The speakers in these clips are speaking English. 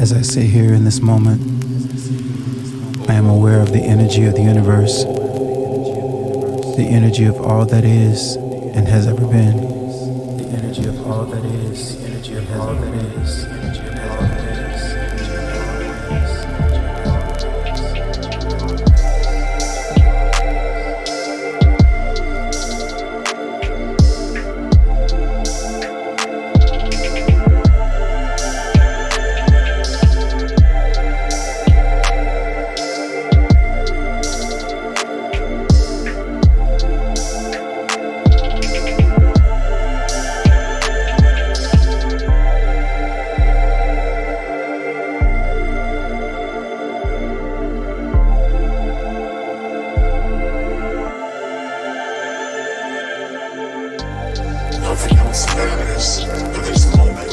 As I sit here in this moment, I am aware of the energy of the universe, the energy of all that is and has ever been. The energy of all that is, the energy of all that is, the energy of all that is. Nothing else matters but this moment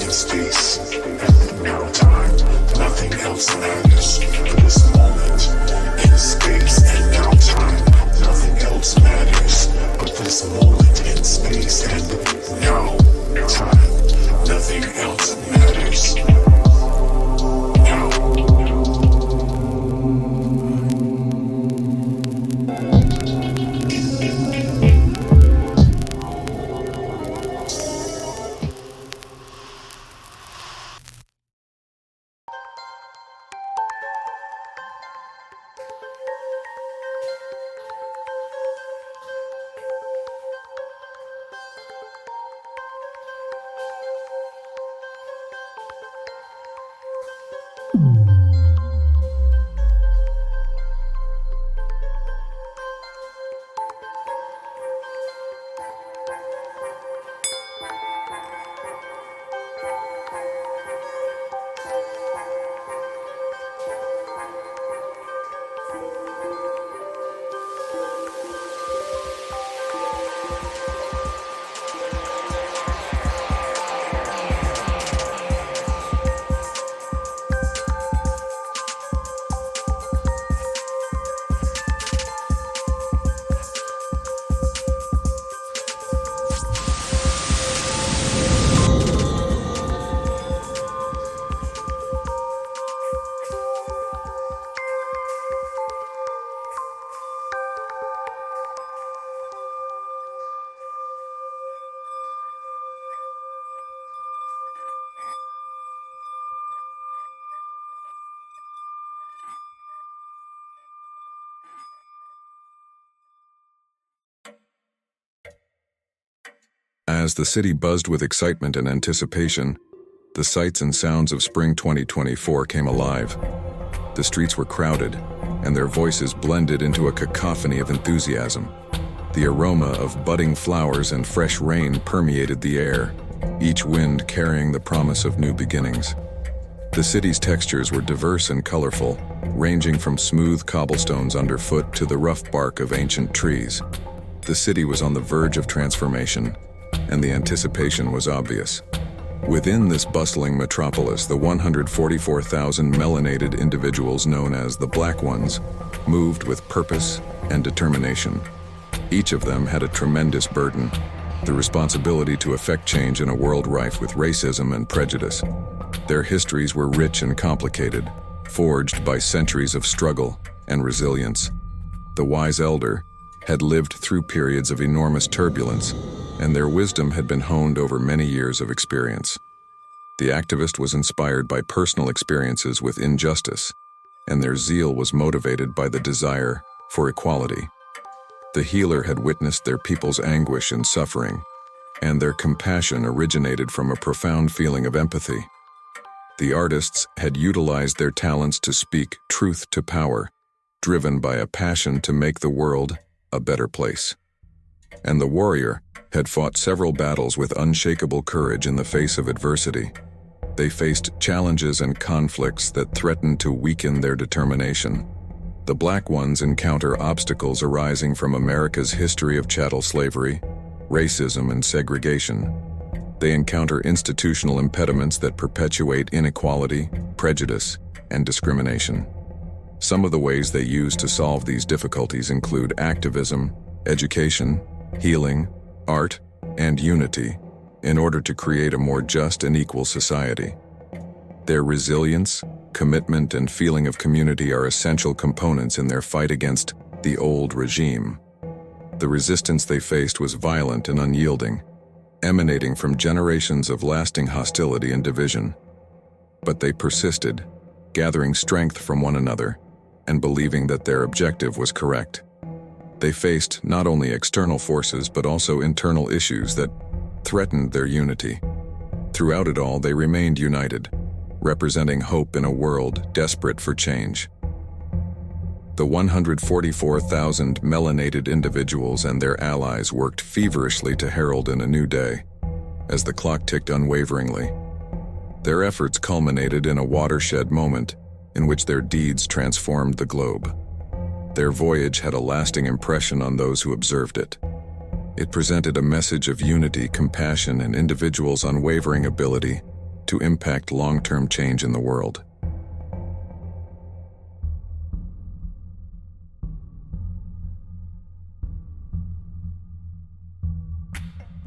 in space and now time. Nothing else matters but this moment in space and now time. Nothing else matters but this moment in space and now time. Nothing else matters now. As the city buzzed with excitement and anticipation, the sights and sounds of spring 2024 came alive. The streets were crowded, and their voices blended into a cacophony of enthusiasm. The aroma of budding flowers and fresh rain permeated the air, each wind carrying the promise of new beginnings. The city's textures were diverse and colorful, ranging from smooth cobblestones underfoot to the rough bark of ancient trees. The city was on the verge of transformation, and the anticipation was obvious. Within this bustling metropolis, the 144,000 melanated individuals known as the Black Ones moved with purpose and determination. Each of them had a tremendous burden, the responsibility to effect change in a world rife with racism and prejudice. Their histories were rich and complicated, forged by centuries of struggle and resilience. The wise elder had lived through periods of enormous turbulence, and their wisdom had been honed over many years of experience. The activist was inspired by personal experiences with injustice, and their zeal was motivated by the desire for equality. The healer had witnessed their people's anguish and suffering, and their compassion originated from a profound feeling of empathy. The artists had utilized their talents to speak truth to power, driven by a passion to make the world a better place. And the warrior had fought several battles with unshakable courage in the face of adversity. They faced challenges and conflicts that threatened to weaken their determination. The Black Ones encounter obstacles arising from America's history of chattel slavery, racism, and segregation. They encounter institutional impediments that perpetuate inequality, prejudice, and discrimination. Some of the ways they use to solve these difficulties include activism, education, healing, art, and unity, in order to create a more just and equal society. Their resilience, commitment, and feeling of community are essential components in their fight against the old regime. The resistance they faced was violent and unyielding, emanating from generations of lasting hostility and division. But they persisted, gathering strength from one another and believing that their objective was correct. They faced not only external forces but also internal issues that threatened their unity. Throughout it all, they remained united, representing hope in a world desperate for change. The 144,000 melanated individuals and their allies worked feverishly to herald in a new day, as the clock ticked unwaveringly. Their efforts culminated in a watershed moment in which their deeds transformed the globe. Their voyage had a lasting impression on those who observed it. It presented a message of unity, compassion, and individuals' unwavering ability to impact long-term change in the world.